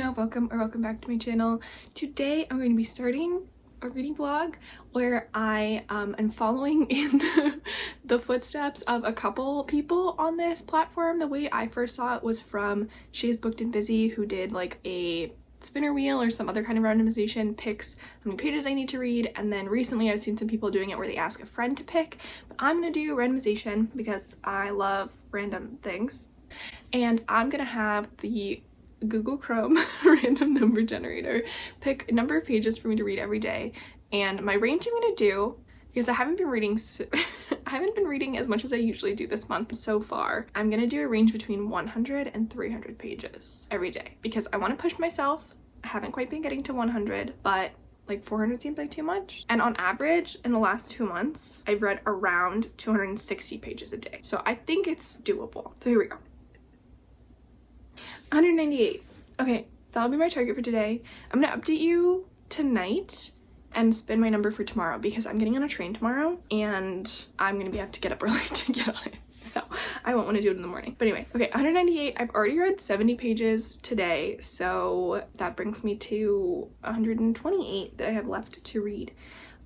Luna, welcome back to my channel. Today I'm going to be starting a reading vlog where I am following in the footsteps of a couple people on this platform. The way I first saw it was from She's Booked and Busy, who did like a spinner wheel or some other kind of randomization, picks how many pages I need to read, and then recently I've seen some people doing it where they ask a friend to pick, but I'm gonna do randomization because I love random things, and I'm gonna have the Google Chrome random number generator pick a number of pages for me to read every day. And my range I'm gonna do, because I haven't been reading as much as I usually do this month so far, I'm gonna do a range between 100 and 300 pages every day because I want to push myself. I haven't quite been getting to 100, but like 400 seems like too much. And on average, in the last 2 months, I've read around 260 pages a day. So I think it's doable. So here we go. 198. Okay, that'll be my target for today. I'm gonna update you tonight and spin my number for tomorrow because I'm getting on a train tomorrow and I'm gonna have to get up early to get on it. So I won't want to do it in the morning. But anyway, okay, 198. I've already read 70 pages today, so that brings me to 128 that I have left to read.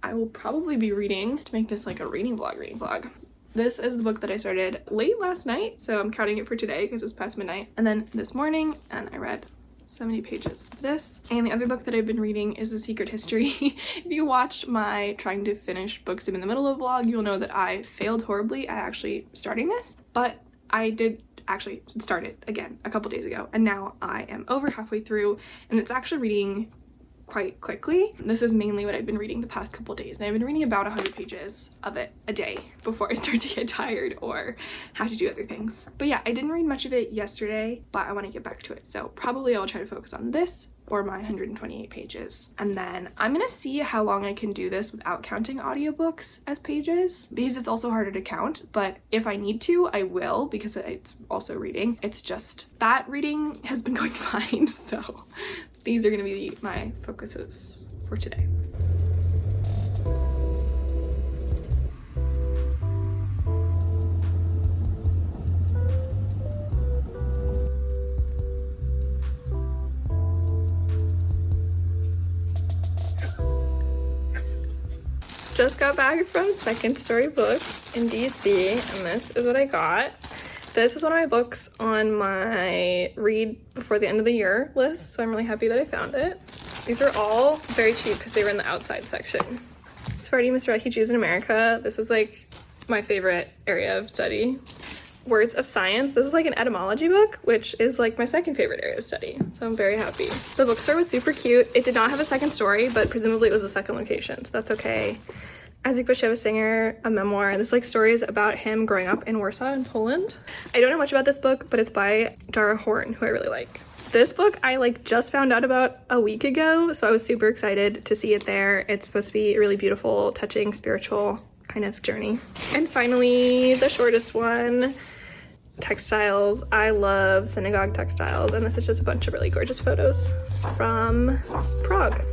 I will probably be reading, to make this like a reading vlog. This is the book that I started late last night, so I'm counting it for today because it was past midnight. And then this morning, and I read 70 pages of this. And the other book that I've been reading is The Secret History. If you watch my trying to finish books in the middle of vlog, you'll know that I failed horribly at actually starting this, but I did actually start it again a couple days ago, and now I am over halfway through, and it's actually reading quite quickly. This is mainly what I've been reading the past couple days, and I've been reading about 100 pages of it a day before I start to get tired or have to do other things. But yeah, I didn't read much of it yesterday, but I want to get back to it, so probably I'll try to focus on this for my 128 pages, and then I'm gonna see how long I can do this without counting audiobooks as pages, because it's also harder to count. But if I need to, I will, because it's also reading. It's just that reading has been going fine, so these are gonna be my focuses for today. Just got back from Second Story Books in DC, and this is what I got. This is one of my books on my read before the end of the year list, so I'm really happy that I found it. These are all very cheap because they were in the outside section. Sfardi Refugees in America. This is like my favorite area of study. Words of Science. This is like an etymology book, which is like my second favorite area of study, so I'm very happy. The bookstore was super cute. It did not have a second story, but presumably it was a second location, so that's okay. Isaac Bashevis Singer, a memoir. This like stories about him growing up in Warsaw in Poland. I don't know much about this book, but it's by Dara Horn, who I really like. This book I like just found out about a week ago, so I was super excited to see it there. It's supposed to be a really beautiful, touching, spiritual kind of journey. And finally, the shortest one, textiles. I love synagogue textiles, and this is just a bunch of really gorgeous photos from Prague.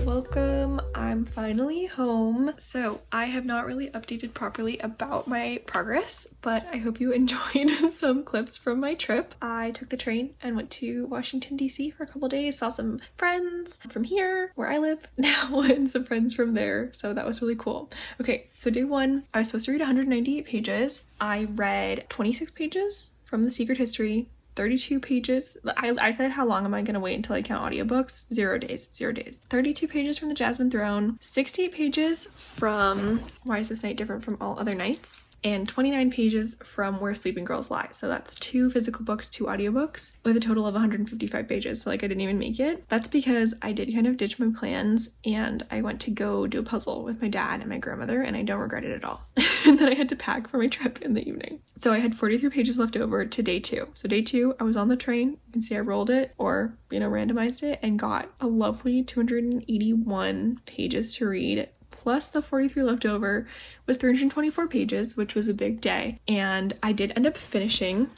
Welcome, I'm finally home. So I have not really updated properly about my progress, but I hope you enjoyed some clips from my trip. I took the train and went to Washington, DC for a couple days, saw some friends from here, where I live now, and some friends from there, so that was really cool. Okay, so day one, I was supposed to read 198 pages. I read 26 pages from The Secret History, 32 pages. I said how long am I gonna wait until I count audiobooks? 0 days. 32 pages from The Jasmine Throne, 68 pages from Why Is This Night Different from All Other Nights, and 29 pages from Where Sleeping Girls Lie. So that's 2 physical books, 2 audiobooks, with a total of 155 pages. So like I didn't even make it. That's because I did kind of ditch my plans and I went to go do a puzzle with my dad and my grandmother, and I don't regret it at all. And then I had to pack for my trip in the evening. So I had 43 pages left over to day 2. So day 2, I was on the train. You can see I rolled it, or, randomized it, and got a lovely 281 pages to read, plus the 43 left over was 324 pages, which was a big day. And I did end up finishing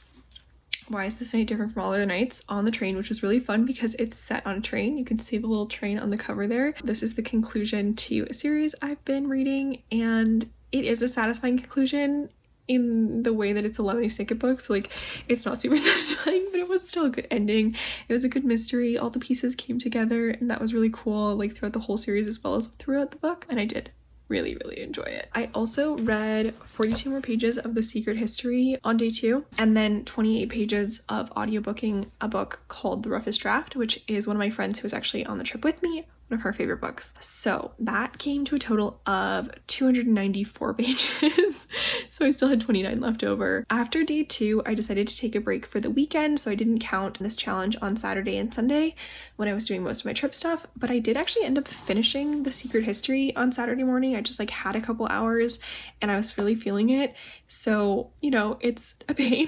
Why Is This Night Different from All Other Nights on the train, which was really fun because it's set on a train. You can see the little train on the cover there. This is the conclusion to a series I've been reading, and it is a satisfying conclusion in the way that it's a Lemony Snicket book. So like, it's not super satisfying, but it was still a good ending. It was a good mystery. All the pieces came together, and that was really cool, like throughout the whole series as well as throughout the book, and I did really enjoy it. I also read 42 more pages of The Secret History on day 2, and then 28 pages of audiobooking a book called The Roughest Draft, which is one of my friends who was actually on the trip with me, one of her favorite books. So that came to a total of 294 pages. So I still had 29 left over. After day 2, I decided to take a break for the weekend, so I didn't count this challenge on Saturday and Sunday when I was doing most of my trip stuff, but I did actually end up finishing The Secret History on Saturday morning. I just like had a couple hours and I was really feeling it. So, you know, it's a pain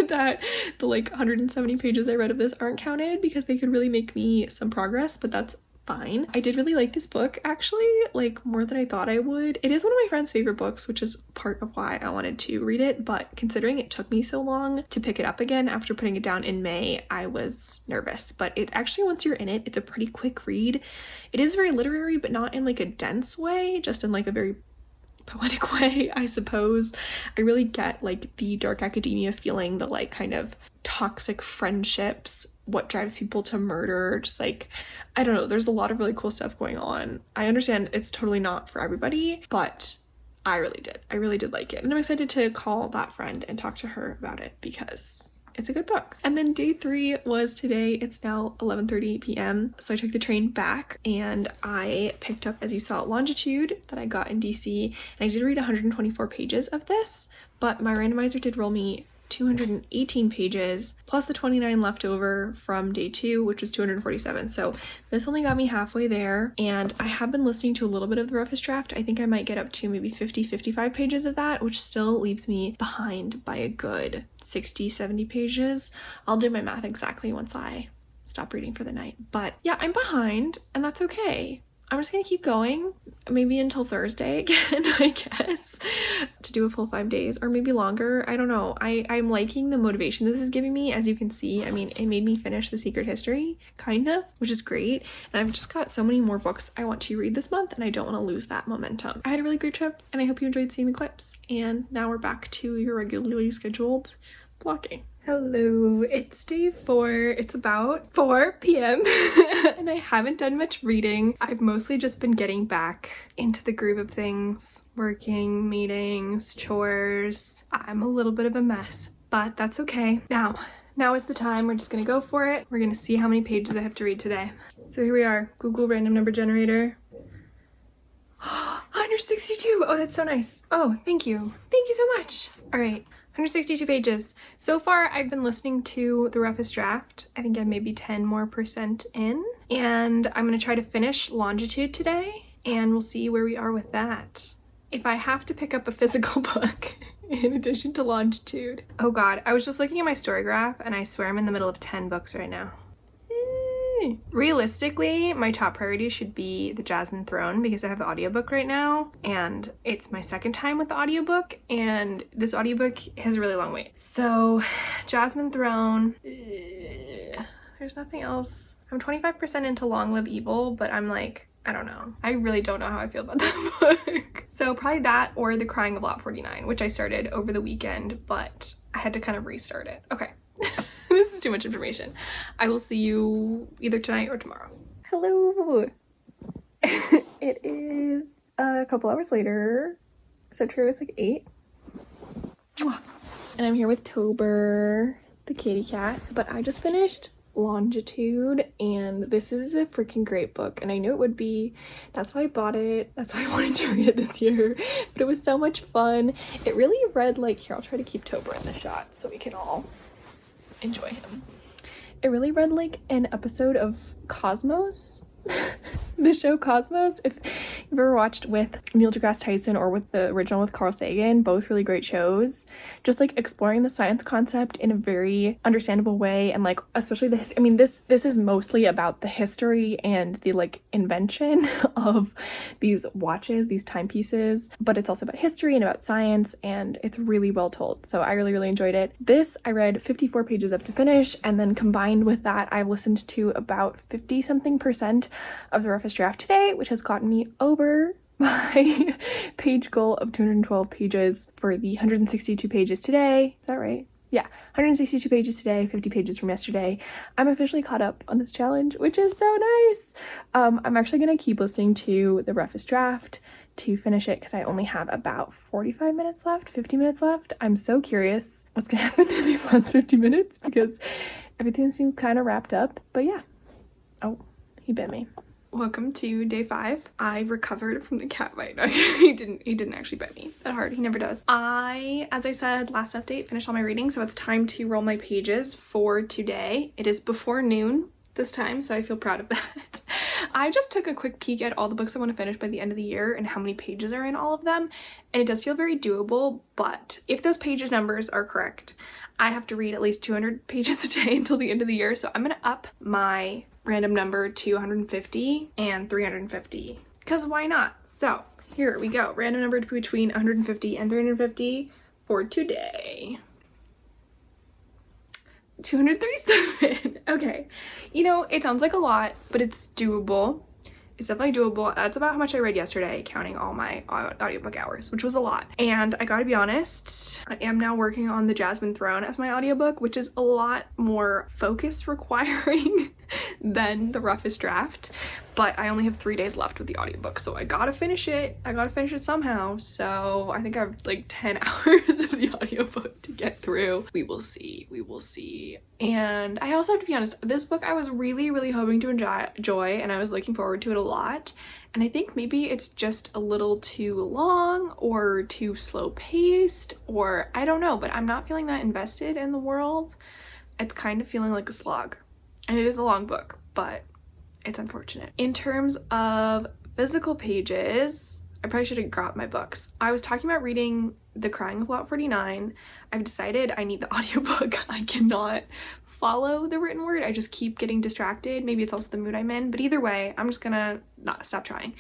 that the like 170 pages I read of this aren't counted because they could really make me some progress, but that's fine. I did really like this book, actually, like more than I thought I would. It is one of my friend's favorite books, which is part of why I wanted to read it, but considering it took me so long to pick it up again after putting it down in May, I was nervous. But it actually, once you're in it, it's a pretty quick read. It is very literary, but not in like a dense way, just in like a very poetic way, I suppose. I really get like the dark academia feeling, the like kind of toxic friendships, what drives people to murder, just like, I don't know, there's a lot of really cool stuff going on. I understand it's totally not for everybody, but I really did like it, and I'm excited to call that friend and talk to her about it because it's a good book. And then day 3 was today. It's now 11:30 p.m. So I took the train back and I picked up, as you saw, Longitude that I got in DC, and I did read 124 pages of this, but my randomizer did roll me 218 pages plus the 29 left over from day 2, which was 247. So this only got me halfway there, and I have been listening to a little bit of The Roughest Draft. I think I might get up to maybe 55 pages of that, which still leaves me behind by a good 60-70 pages. I'll do my math exactly once I stop reading for the night, but yeah, I'm behind, and that's okay. I'm just gonna keep going, maybe until Thursday again, I guess, to do a full 5 days, or maybe longer. I don't know. I'm liking the motivation this is giving me. As you can see, I mean, it made me finish The Secret History, kind of, which is great. And I've just got so many more books I want to read this month, and I don't want to lose that momentum. I had a really great trip, and I hope you enjoyed seeing the clips. And now we're back to your regularly scheduled blocking. Hello, it's day 4. It's about 4 p.m. and I haven't done much reading. I've mostly just been getting back into the groove of things, working, meetings, chores. I'm a little bit of a mess, but that's okay. Now is the time. We're just gonna go for it. We're gonna see how many pages I have to read today. So here we are, Google random number generator. 162. Oh, that's so nice. Oh, thank you. Thank you so much. All right. 162 pages. So far, I've been listening to The Roughest Draft. I think I'm maybe 10% more in. And I'm going to try to finish Longitude today, and we'll see where we are with that. If I have to pick up a physical book in addition to Longitude. Oh god, I was just looking at my story graph, and I swear I'm in the middle of 10 books right now. Realistically, my top priority should be The Jasmine Throne because I have the audiobook right now, and it's my second time with the audiobook, and this audiobook has a really long wait. So, Jasmine Throne, there's nothing else. I'm 25% into Long Live Evil, but I'm like, I don't know. I really don't know how I feel about that book. So probably that or The Crying of Lot 49, which I started over the weekend, but I had to kind of restart it. Okay. This is too much information. I will see you either tonight or tomorrow. Hello! It is a couple hours later. So true, it's like 8. And I'm here with Tober, the kitty cat. But I just finished Longitude, and this is a freaking great book, and I knew it would be. That's why I bought it. That's why I wanted to read it this year. But it was so much fun. It really read like, here, I'll try to keep Tober in the shot so we can all enjoy him. It really read like an episode of Cosmos. The show Cosmos, if you've ever watched with Neil deGrasse Tyson or with the original with Carl Sagan, both really great shows. Just like exploring the science concept in a very understandable way, and like especially this. I mean, this is mostly about the history and the like invention of these watches, these timepieces, but it's also about history and about science, and it's really well told. So I really enjoyed it. This I read 54 pages up to finish, and then combined with that, I've listened to about 50-something% of the roughest draft today, which has gotten me over my page goal of 212 pages for the 162 pages today. Is that right? Yeah, 162 pages today, 50 pages from yesterday. I'm officially caught up on this challenge, which is so nice. I'm actually going to keep listening to the roughest draft to finish it because I only have about 45 minutes left, 50 minutes left. I'm so curious what's going to happen in these last 50 minutes because everything seems kind of wrapped up. But yeah. Oh, he bit me. Welcome to day 5. I recovered from the cat bite. he didn't actually bite me that hard. He never does. As I said, last update, finished all my reading, so it's time to roll my pages for today. It is before noon this time, so I feel proud of that. I just took a quick peek at all the books I want to finish by the end of the year and how many pages are in all of them, and it does feel very doable, but if those pages numbers are correct, I have to read at least 200 pages a day until the end of the year, so I'm gonna up my random number to 150 and 350 because why not? So here we go, random number between 150 and 350 for today. 237. Okay, you know, it sounds like a lot, but it's doable. It's definitely doable. That's about how much I read yesterday, counting all my audiobook hours, which was a lot. And I gotta be honest, I am now working on The Jasmine Throne as my audiobook, which is a lot more focus requiring than The Roughest Draft. But I only have 3 days left with the audiobook, so I gotta finish it. I gotta finish it somehow. So I think I have like 10 hours of the audiobook to get through. We will see. We will see. And I also have to be honest, this book I was really hoping to enjoy, and I was looking forward to it a lot. And I think maybe it's just a little too long or too slow paced, or I don't know, but I'm not feeling that invested in the world. It's kind of feeling like a slog. And it is a long book, but it's unfortunate. In terms of physical pages, I probably should have got my books. I was talking about reading The Crying of Lot 49. I've decided I need the audiobook. I cannot follow the written word. I just keep getting distracted. Maybe it's also the mood I'm in, but either way, I'm just gonna not stop trying.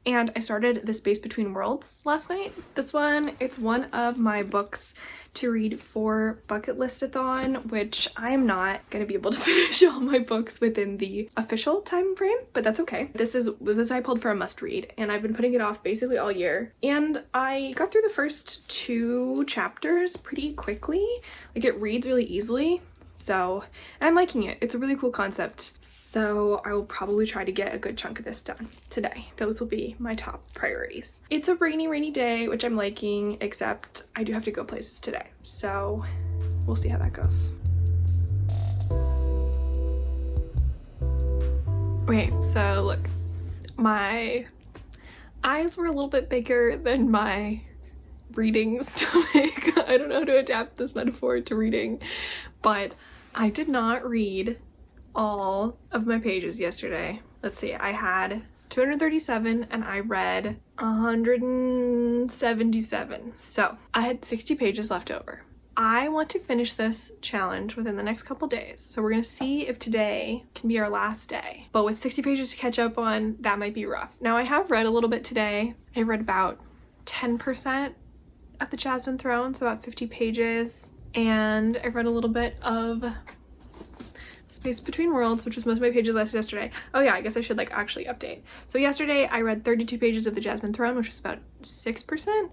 And I started The Space Between Worlds last night. This one, it's one of my books to read for bucket list-a-thon, which I'm not gonna be able to finish all my books within the official time frame, but that's okay. This I pulled for a must read, and I've been putting it off basically all year. And I got through the first 2 chapters pretty quickly. Like, it reads really easily. So, and I'm liking it. It's a really cool concept. So I will probably try to get a good chunk of this done today. Those will be my top priorities. It's a rainy day, which I'm liking, except I do have to go places today. So we'll see how that goes. Okay, so look, my eyes were a little bit bigger than my reading stomach. I don't know how to adapt this metaphor to reading, but I did not read all of my pages yesterday. Let's see, I had 237 and I read 177. So I had 60 pages left over. I want to finish this challenge within the next couple days. So we're gonna see if today can be our last day. But with 60 pages to catch up on, that might be rough. Now I have read a little bit today. I read about 10% of The Jasmine Throne, so about 50 pages. And I read a little bit of Space Between Worlds, which was most of my pages last yesterday. Oh yeah, I guess I should like actually update. So yesterday I read 32 pages of The Jasmine Throne, which was about 6%,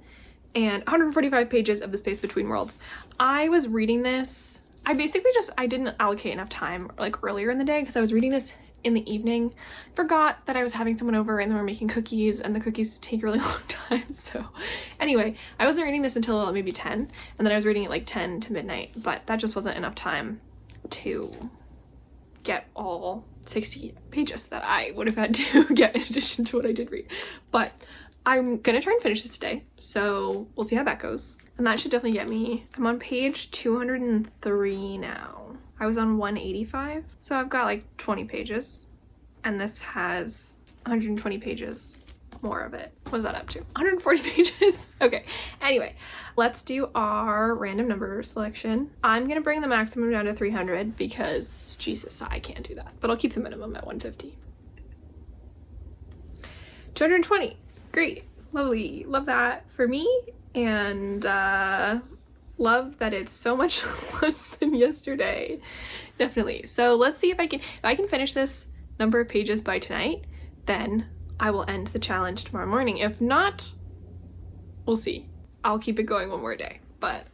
and 145 pages of The Space Between Worlds. I was reading this, I didn't allocate enough time like earlier in the day because I was reading this in the evening. Forgot that I was having someone over and they were making cookies, and the cookies take a really long time. So anyway, I wasn't reading this until maybe 10, and then I was reading it like 10 to midnight, but that just wasn't enough time to get all 60 pages that I would have had to get in addition to what I did read. But I'm gonna try and finish this today, so we'll see how that goes. And that should definitely get me, I'm on page 203 now. I was on 185, so I've got like 20 pages, and this has 120 pages more of it. What was that up to? 140 pages. Okay, anyway, let's do our random number selection. I'm gonna bring the maximum down to 300 because Jesus, I can't do that, but I'll keep the minimum at 150. 220. Great. Lovely. Love that for me, and love that it's so much less than yesterday. Definitely. So let's see if I can finish this number of pages by tonight, then I will end the challenge tomorrow morning. If not, we'll see. I'll keep it going one more day. But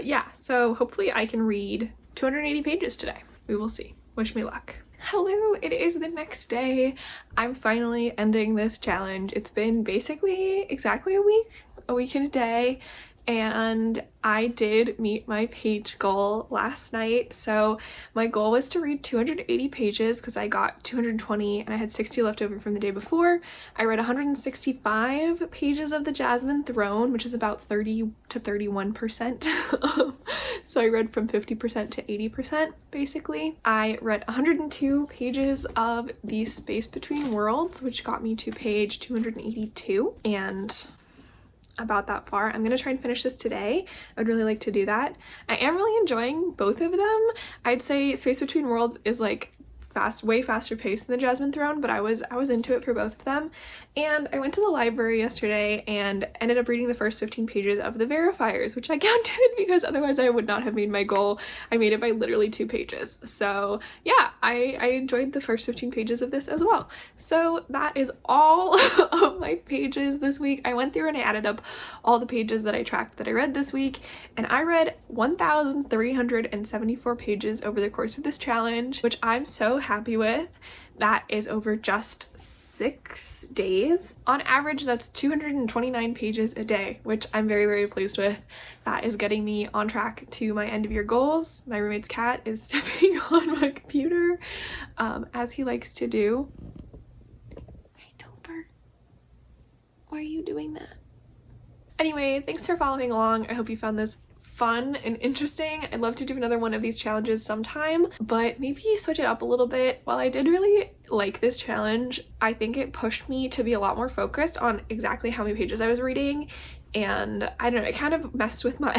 yeah, so hopefully I can read 280 pages today. We will see. Wish me luck. Hello, it is the next day. I'm finally ending this challenge. It's been basically exactly a week and a day, and I did meet my page goal last night. So my goal was to read 280 pages because I got 220 and I had 60 left over from the day before. I read 165 pages of the Jasmine Throne, which is about 30 to 31%. So I read from 50% to 80% basically. I read 102 pages of The Space Between Worlds, which got me to page 282, and about that far. I'm gonna try and finish this today. I would really like to do that. I am really enjoying both of them. I'd say Space Between Worlds is like way faster paced than the Jasmine Throne, but I was into it for both of them. And I went to the library yesterday and ended up reading the first 15 pages of the verifiers, which I counted because otherwise I would not have made my goal. I made it by literally 2 pages. So yeah, I enjoyed the first 15 pages of this as well. So that is all of my pages this week. I went through and I added up all the pages that I tracked that I read this week, and I read 1,374 pages over the course of this challenge, which I'm so happy with. That is over just 6 days. On average, that's 229 pages a day, which I'm very, very pleased with. That is getting me on track to my end of year goals. My roommate's cat is stepping on my computer, as he likes to do. Hey, Topher, why are you doing that? Anyway, thanks for following along. I hope you found this fun and interesting. I'd love to do another one of these challenges sometime, but maybe switch it up a little bit. While I did really like this challenge, I think it pushed me to be a lot more focused on exactly how many pages I was reading, and I don't know, it kind of messed with my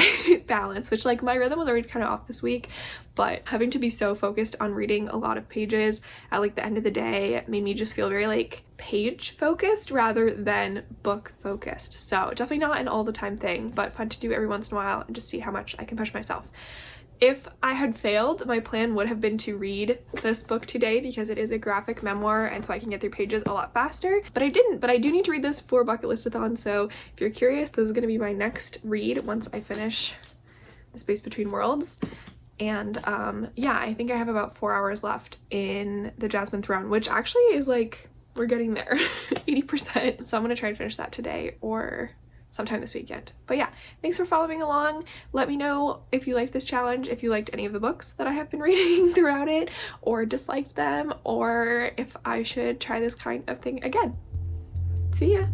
balance, which like my rhythm was already kind of off this week, but having to be so focused on reading a lot of pages at like the end of the day made me just feel very like page focused rather than book focused. So definitely not an all the time thing, but fun to do every once in a while and just see how much I can push myself. If I had failed, my plan would have been to read this book today because it is a graphic memoir and so I can get through pages a lot faster, but I didn't. But I do need to read this for Bucket Listathon, so if you're curious, this is going to be my next read once I finish The Space Between Worlds. And yeah, I think I have about 4 hours left in the Jasmine Throne, which actually is like, we're getting there, 80%. So I'm going to try and finish that today or sometime this weekend. But yeah, thanks for following along. Let me know if you liked this challenge, if you liked any of the books that I have been reading throughout it, or disliked them, or if I should try this kind of thing again. See ya!